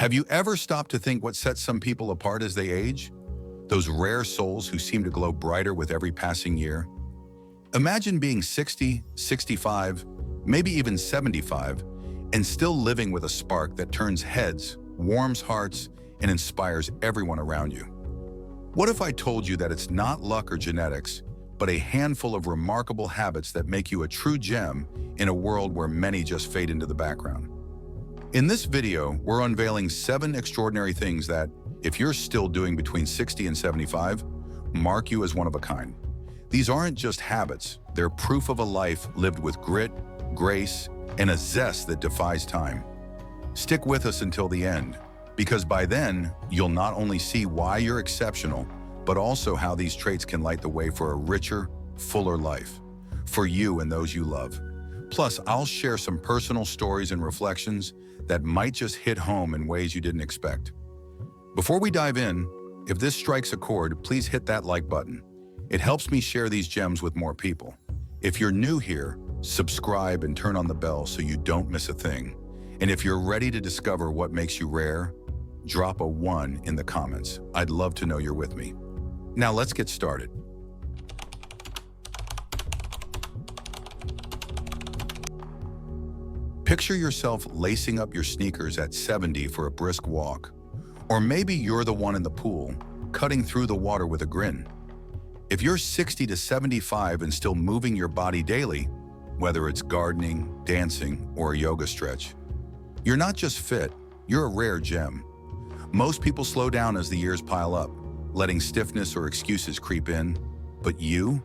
Have you ever stopped to think what sets some people apart as they age? Those rare souls who seem to glow brighter with every passing year? Imagine being 60, 65, maybe even 75, and still living with a spark that turns heads, warms hearts, and inspires everyone around you. What if I told you that it's not luck or genetics, but a handful of remarkable habits that make you a true gem in a world where many just fade into the background? In this video, we're unveiling 7 extraordinary things that, if you're still doing between 60 and 75, mark you as one of a kind. These aren't just habits, they're proof of a life lived with grit, grace, and a zest that defies time. Stick with us until the end, because by then, you'll not only see why you're exceptional, but also how these traits can light the way for a richer, fuller life, for you and those you love. Plus, I'll share some personal stories and reflections that might just hit home in ways you didn't expect. Before we dive in, if this strikes a chord, please hit that like button. It helps me share these gems with more people. If you're new here, subscribe and turn on the bell so you don't miss a thing. And if you're ready to discover what makes you rare, drop a 1 in the comments. I'd love to know you're with me. Now let's get started. Picture yourself lacing up your sneakers at 70 for a brisk walk. Or maybe you're the one in the pool, cutting through the water with a grin. If you're 60 to 75 and still moving your body daily, whether it's gardening, dancing, or a yoga stretch, you're not just fit, you're a rare gem. Most people slow down as the years pile up, letting stiffness or excuses creep in. But you've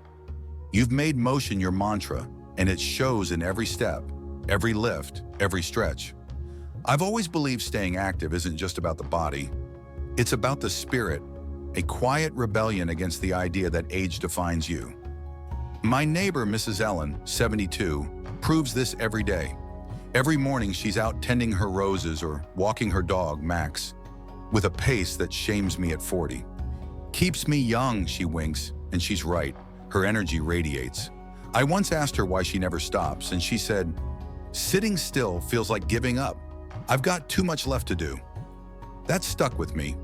made motion your mantra, and it shows in every step, every lift, every stretch. I've always believed staying active isn't just about the body. It's about the spirit, a quiet rebellion against the idea that age defines you. My neighbor, Mrs. Ellen, 72, proves this every day. Every morning she's out tending her roses or walking her dog, Max, with a pace that shames me at 40. Keeps me young, she winks, and she's right. Her energy radiates. I once asked her why she never stops, and she said, "Sitting still feels like giving up. I've got too much left to do." That stuck with me.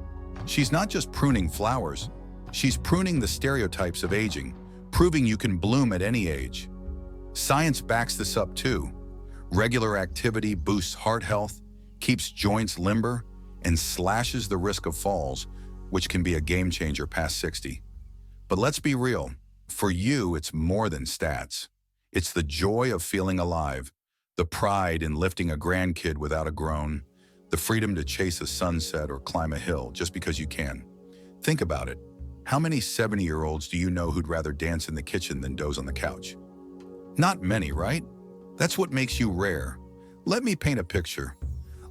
She's not just pruning flowers, she's pruning the stereotypes of aging, proving you can bloom at any age. Science backs this up too. Regular activity boosts heart health, keeps joints limber, and slashes the risk of falls, which can be a game changer past 60. But let's be real, for you it's more than stats. It's the joy of feeling alive, the pride in lifting a grandkid without a groan, the freedom to chase a sunset or climb a hill just because you can. Think about it. How many 70-year-olds do you know who'd rather dance in the kitchen than doze on the couch? Not many, right? That's what makes you rare. Let me paint a picture.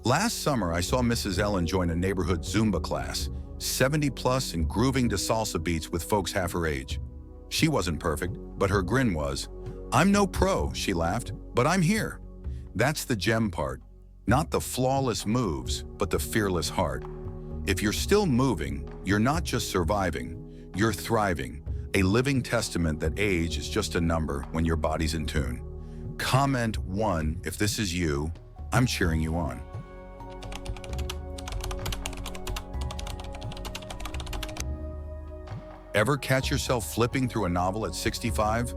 Last summer, I saw Mrs. Ellen join a neighborhood Zumba class, 70 plus and grooving to salsa beats with folks half her age. She wasn't perfect, but her grin was. "I'm no pro," she laughed, "but I'm here." That's the gem part. Not the flawless moves, but the fearless heart. If you're still moving, you're not just surviving, you're thriving, a living testament that age is just a number when your body's in tune. Comment 1 if this is you. I'm cheering you on. Ever catch yourself flipping through a novel at 65?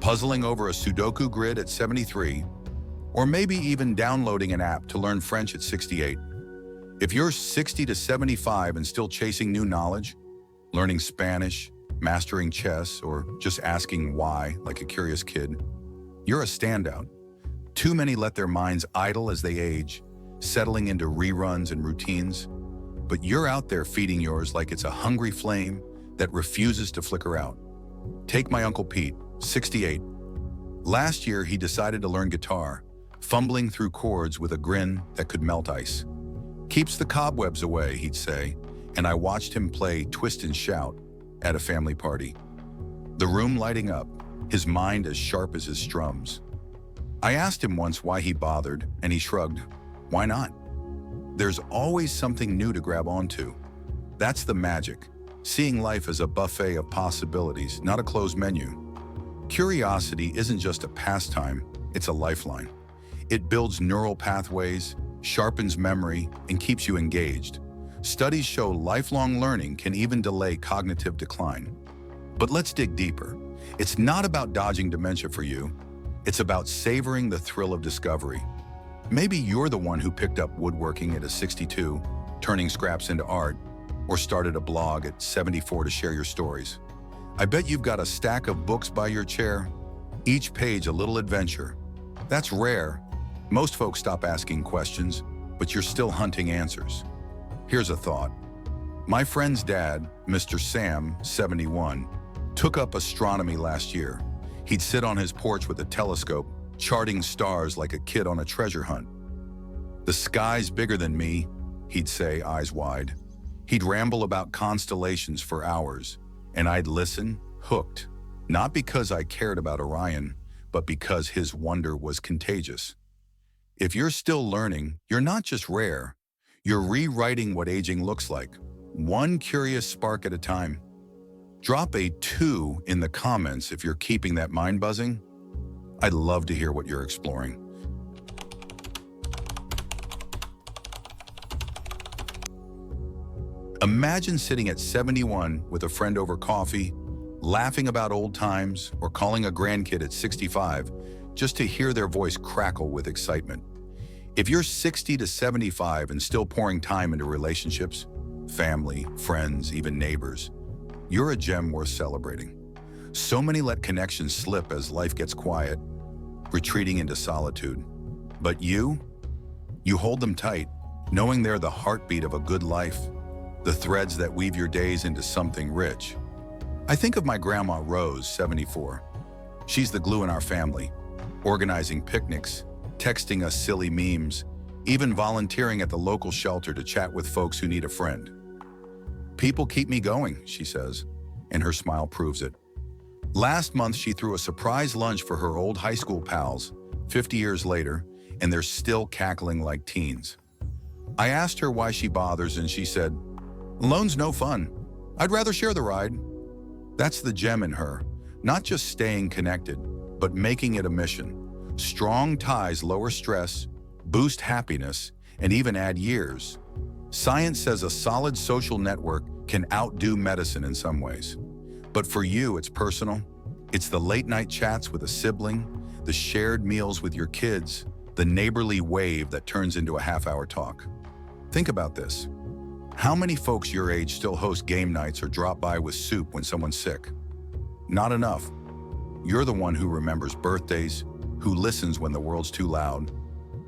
Puzzling over a Sudoku grid at 73? Or maybe even downloading an app to learn French at 68? If you're 60 to 75 and still chasing new knowledge, learning Spanish, mastering chess, or just asking why like a curious kid, you're a standout. Too many let their minds idle as they age, settling into reruns and routines. But you're out there feeding yours like it's a hungry flame that refuses to flicker out. Take my Uncle Pete, 68. Last year, he decided to learn guitar, fumbling through chords with a grin that could melt ice. "Keeps the cobwebs away," he'd say, and I watched him play Twist and Shout at a family party. The room lighting up, his mind as sharp as his strums. I asked him once why he bothered, and he shrugged. Why not? There's always something new to grab onto. That's the magic, seeing life as a buffet of possibilities, not a closed menu. Curiosity isn't just a pastime, it's a lifeline. It builds neural pathways, sharpens memory, and keeps you engaged. Studies show lifelong learning can even delay cognitive decline. But let's dig deeper. It's not about dodging dementia for you. It's about savoring the thrill of discovery. Maybe you're the one who picked up woodworking at 62, turning scraps into art, or started a blog at 74 to share your stories. I bet you've got a stack of books by your chair, each page a little adventure. That's rare. Most folks stop asking questions, but you're still hunting answers. Here's a thought. My friend's dad, Mr. Sam, 71, took up astronomy last year. He'd sit on his porch with a telescope, charting stars like a kid on a treasure hunt. "The sky's bigger than me," he'd say, eyes wide. He'd ramble about constellations for hours, and I'd listen, hooked, not because I cared about Orion, but because his wonder was contagious. If you're still learning, you're not just rare, you're rewriting what aging looks like, one curious spark at a time. Drop a 2 in the comments if you're keeping that mind buzzing. I'd love to hear what you're exploring. Imagine sitting at 71 with a friend over coffee, laughing about old times, or calling a grandkid at 65 just to hear their voice crackle with excitement. If you're 60 to 75 and still pouring time into relationships, family, friends, even neighbors, you're a gem worth celebrating. So many let connections slip as life gets quiet, retreating into solitude. But you hold them tight, knowing they're the heartbeat of a good life, the threads that weave your days into something rich. I think of my grandma Rose, 74. She's the glue in our family, organizing picnics, texting us silly memes, even volunteering at the local shelter to chat with folks who need a friend. "People keep me going," she says, and her smile proves it. Last month, she threw a surprise lunch for her old high school pals, 50 years later, and they're still cackling like teens. I asked her why she bothers, and she said, "Alone's no fun. I'd rather share the ride." That's the gem in her, not just staying connected, but making it a mission. Strong ties lower stress, boost happiness, and even add years. Science says a solid social network can outdo medicine in some ways. But for you, it's personal. It's the late-night chats with a sibling, the shared meals with your kids, the neighborly wave that turns into a half-hour talk. Think about this. How many folks your age still host game nights or drop by with soup when someone's sick? Not enough. You're the one who remembers birthdays, who listens when the world's too loud,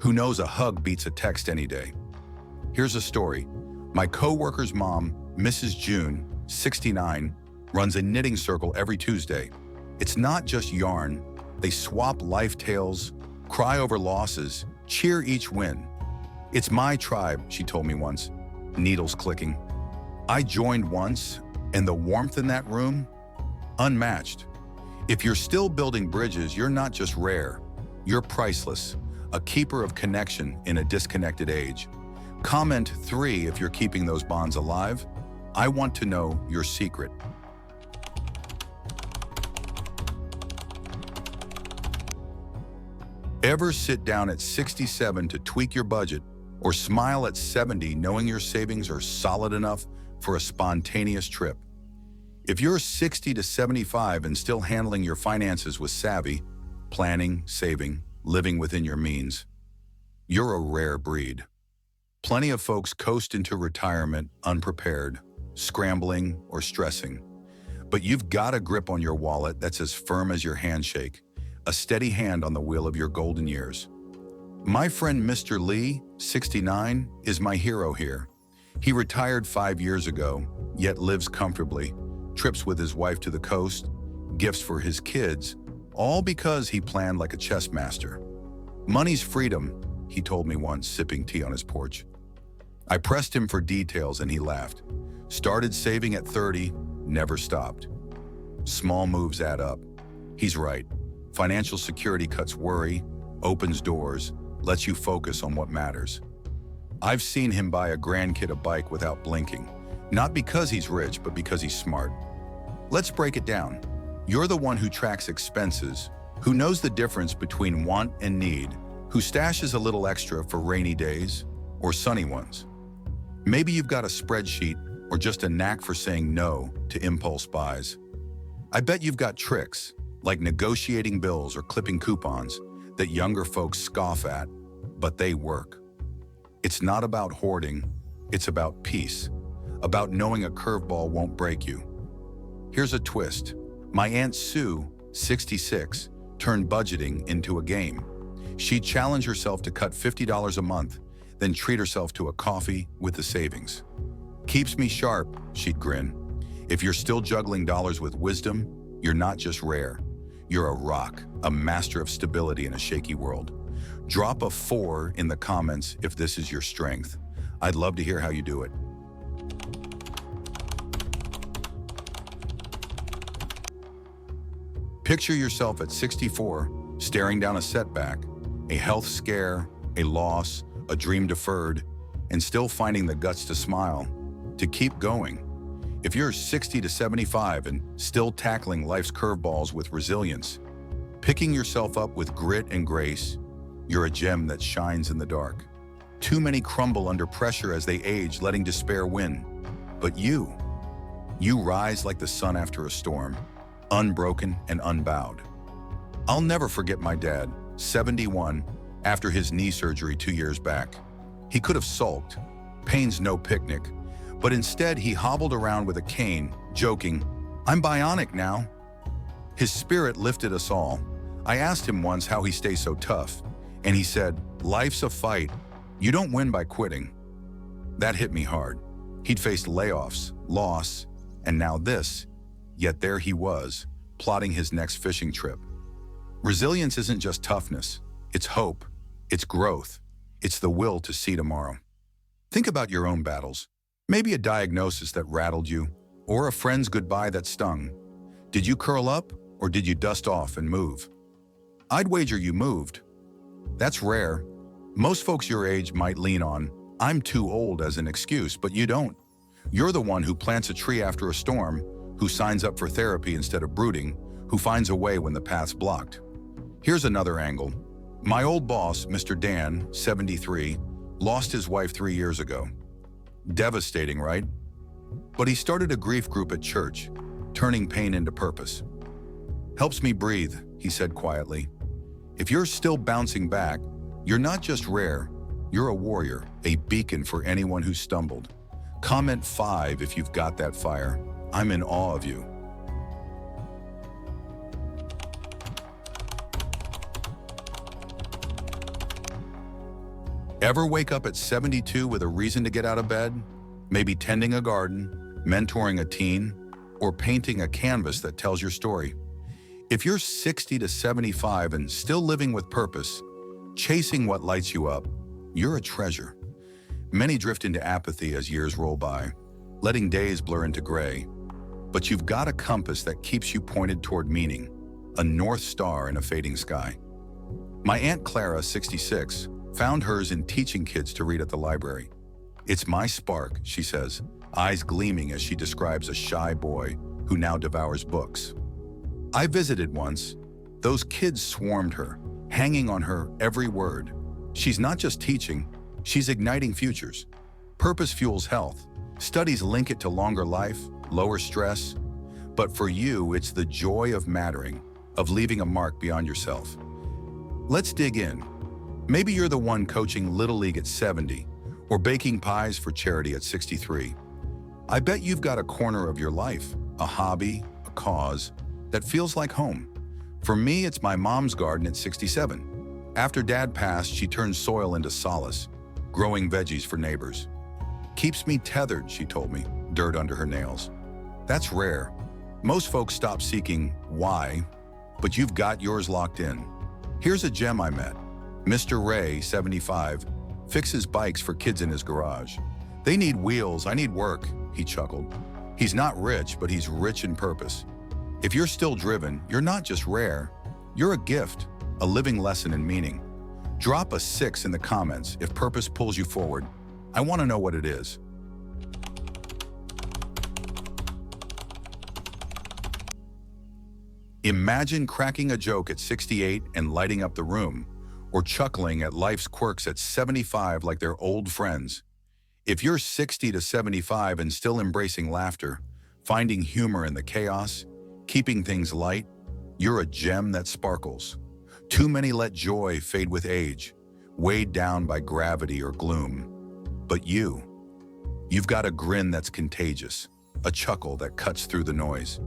who knows a hug beats a text any day. Here's a story. My co-worker's mom, Mrs. June, 69, runs a knitting circle every Tuesday. It's not just yarn. They swap life tales, cry over losses, cheer each win. "It's my tribe," she told me once, needles clicking. I joined once, and the warmth in that room, unmatched. If you're still building bridges, you're not just rare, you're priceless, a keeper of connection in a disconnected age. Comment 3 if you're keeping those bonds alive. I want to know your secret. Ever sit down at 67 to tweak your budget, or smile at 70 knowing your savings are solid enough for a spontaneous trip? If you're 60 to 75 and still handling your finances with savvy, planning, saving, living within your means, you're a rare breed. Plenty of folks coast into retirement unprepared, scrambling or stressing. But you've got a grip on your wallet that's as firm as your handshake, a steady hand on the wheel of your golden years. My friend Mr. Lee, 69, is my hero here. He retired 5 years ago, yet lives comfortably, trips with his wife to the coast, gifts for his kids, all because he planned like a chess master. "Money's freedom," he told me once, sipping tea on his porch. I pressed him for details and he laughed. Started saving at 30, never stopped. Small moves add up. He's right. Financial security cuts worry, opens doors, lets you focus on what matters. I've seen him buy a grandkid a bike without blinking, not because he's rich, but because he's smart. Let's break it down. You're the one who tracks expenses, who knows the difference between want and need, who stashes a little extra for rainy days or sunny ones. Maybe you've got a spreadsheet or just a knack for saying no to impulse buys. I bet you've got tricks, like negotiating bills or clipping coupons, that younger folks scoff at, but they work. It's not about hoarding, it's about peace, about knowing a curveball won't break you. Here's a twist. My Aunt Sue, 66, turned budgeting into a game. She'd challenge herself to cut $50 a month, then treat herself to a coffee with the savings. Keeps me sharp, she'd grin. If you're still juggling dollars with wisdom, you're not just rare. You're a rock, a master of stability in a shaky world. Drop a 4 in the comments if this is your strength. I'd love to hear how you do it. Picture yourself at 64, staring down a setback, a health scare, a loss, a dream deferred, and still finding the guts to smile, to keep going. If you're 60 to 75 and still tackling life's curveballs with resilience, picking yourself up with grit and grace, you're a gem that shines in the dark. Too many crumble under pressure as they age, letting despair win. But you rise like the sun after a storm, unbroken and unbowed. I'll never forget my dad, 71, after his knee surgery 2 years back. He could have sulked, pain's no picnic, but instead he hobbled around with a cane, joking, "I'm bionic now." His spirit lifted us all. I asked him once how he stays so tough, and he said, "Life's a fight. You don't win by quitting." That hit me hard. He'd faced layoffs, loss, and now this, yet there he was, plotting his next fishing trip. Resilience isn't just toughness, it's hope, it's growth, it's the will to see tomorrow. Think about your own battles. Maybe a diagnosis that rattled you, or a friend's goodbye that stung. Did you curl up, or did you dust off and move? I'd wager you moved. That's rare. Most folks your age might lean on, "I'm too old" as an excuse, but you don't. You're the one who plants a tree after a storm, who signs up for therapy instead of brooding, who finds a way when the path's blocked. Here's another angle. My old boss, Mr. Dan, 73, lost his wife 3 years ago. Devastating, right? But he started a grief group at church, turning pain into purpose. "Helps me breathe," he said quietly. If you're still bouncing back, you're not just rare, you're a warrior, a beacon for anyone who stumbled. Comment 5 if you've got that fire. I'm in awe of you. Ever wake up at 72 with a reason to get out of bed? Maybe tending a garden, mentoring a teen, or painting a canvas that tells your story. If you're 60 to 75 and still living with purpose, chasing what lights you up, you're a treasure. Many drift into apathy as years roll by, letting days blur into gray. But you've got a compass that keeps you pointed toward meaning, a north star in a fading sky. My Aunt Clara, 66, found hers in teaching kids to read at the library. "It's my spark," she says, eyes gleaming as she describes a shy boy who now devours books. I visited once. Those kids swarmed her, hanging on her every word. She's not just teaching, she's igniting futures. Purpose fuels health. Studies link it to longer life, lower stress. But for you, it's the joy of mattering, of leaving a mark beyond yourself. Let's dig in. Maybe you're the one coaching Little League at 70, or baking pies for charity at 63. I bet you've got a corner of your life, a hobby, a cause, that feels like home. For me, it's my mom's garden at 67. After Dad passed, she turned soil into solace, growing veggies for neighbors. "Keeps me tethered," she told me, dirt under her nails. That's rare. Most folks stop seeking why, but you've got yours locked in. Here's a gem I met. Mr. Ray, 75, fixes bikes for kids in his garage. "They need wheels, I need work," he chuckled. He's not rich, but he's rich in purpose. If you're still driven, you're not just rare, you're a gift, a living lesson in meaning. Drop a 6 in the comments if purpose pulls you forward. I want to know what it is. Imagine cracking a joke at 68 and lighting up the room, or chuckling at life's quirks at 75 like they're old friends. If you're 60 to 75 and still embracing laughter, finding humor in the chaos, keeping things light, you're a gem that sparkles. Too many let joy fade with age, weighed down by gravity or gloom. But you've got a grin that's contagious, a chuckle that cuts through the noise.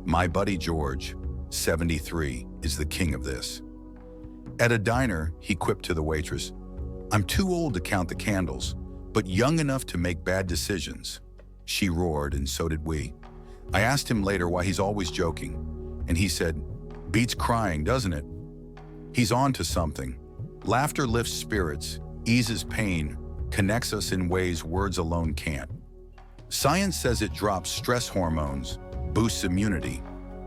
My buddy George, 73, is the king of this. At a diner, he quipped to the waitress, "I'm too old to count the candles, but young enough to make bad decisions." She roared, and so did we. I asked him later why he's always joking, and he said, "Beats crying, doesn't it?" He's on to something. Laughter lifts spirits, eases pain, connects us in ways words alone can't. Science says it drops stress hormones, boosts immunity,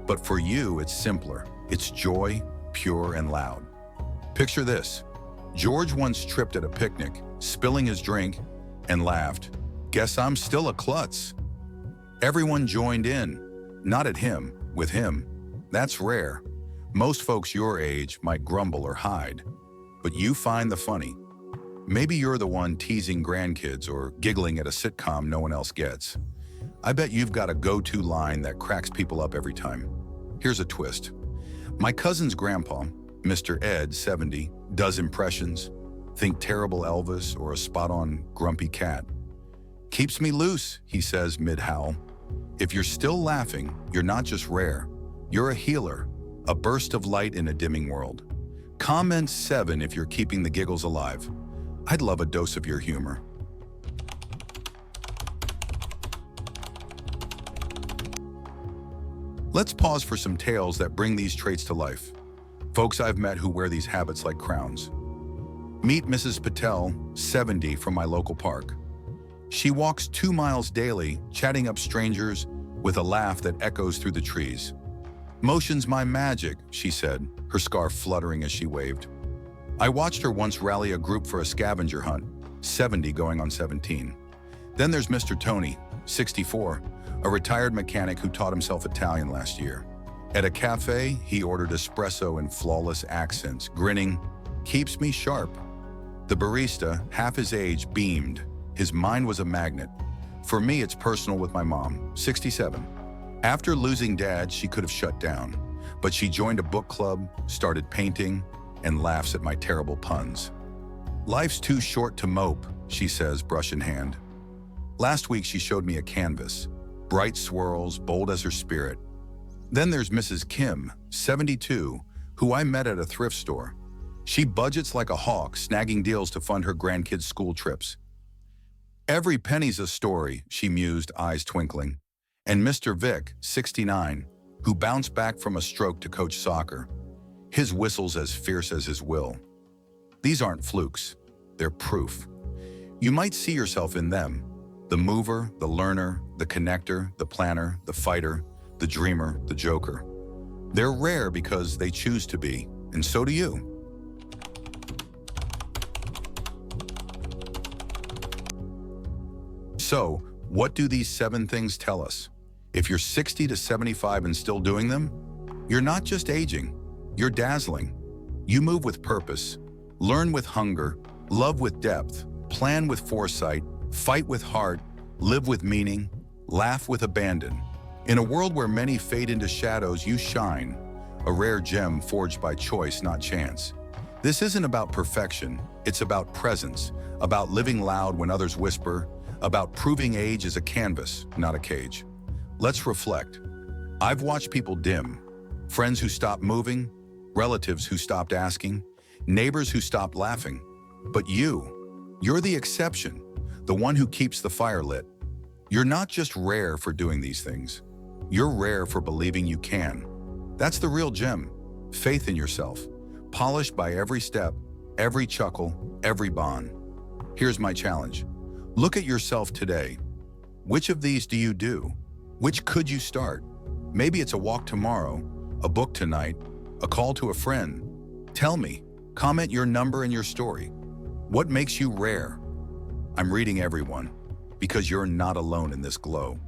but for you, it's simpler. It's joy, pure and loud. Picture this. George once tripped at a picnic, spilling his drink, and laughed. "Guess I'm still a klutz." Everyone joined in. Not at him, with him. That's rare. Most folks your age might grumble or hide, but you find the funny. Maybe you're the one teasing grandkids or giggling at a sitcom no one else gets. I bet you've got a go-to line that cracks people up every time. Here's a twist. My cousin's grandpa, Mr. Ed, 70, does impressions. Think terrible Elvis or a spot-on grumpy cat. "Keeps me loose," he says mid-howl. If you're still laughing, you're not just rare. You're a healer, a burst of light in a dimming world. Comment 7 if you're keeping the giggles alive. I'd love a dose of your humor. Let's pause for some tales that bring these traits to life. Folks I've met who wear these habits like crowns. Meet Mrs. Patel, 70, from my local park. She walks 2 miles daily, chatting up strangers with a laugh that echoes through the trees. "Motion's my magic," she said, her scarf fluttering as she waved. I watched her once rally a group for a scavenger hunt, 70 going on 17. Then there's Mr. Tony, 64, a retired mechanic who taught himself Italian last year. At a cafe, he ordered espresso in flawless accents, grinning, "Keeps me sharp." The barista, half his age, beamed. His mind was a magnet. For me, it's personal with my mom, 67. After losing dad, she could have shut down, but she joined a book club, started painting, and laughs at my terrible puns. "Life's too short to mope," she says, brush in hand. Last week, she showed me a canvas, bright swirls, bold as her spirit. Then there's Mrs. Kim, 72, who I met at a thrift store. She budgets like a hawk, snagging deals to fund her grandkids' school trips. "Every penny's a story," she mused, eyes twinkling. And Mr. Vic, 69, who bounced back from a stroke to coach soccer. His whistle's as fierce as his will. These aren't flukes. They're proof. You might see yourself in them. The mover, the learner, the connector, the planner, the fighter, the dreamer, the joker. They're rare because they choose to be, and so do you. So, what do these 7 things tell us? If you're 60 to 75 and still doing them, you're not just aging, you're dazzling. You move with purpose, learn with hunger, love with depth, plan with foresight, fight with heart, live with meaning, laugh with abandon. In a world where many fade into shadows, you shine, a rare gem forged by choice, not chance. This isn't about perfection, it's about presence, about living loud when others whisper, about proving age is a canvas, not a cage. Let's reflect. I've watched people dim, friends who stopped moving, relatives who stopped asking, neighbors who stopped laughing. But you're the exception, the one who keeps the fire lit. You're not just rare for doing these things. You're rare for believing you can. That's the real gem, faith in yourself, polished by every step, every chuckle, every bond. Here's my challenge. Look at yourself today. Which of these do you do? Which could you start? Maybe it's a walk tomorrow, a book tonight, a call to a friend. Tell me, comment your number and your story. What makes you rare? I'm reading everyone, because you're not alone in this glow.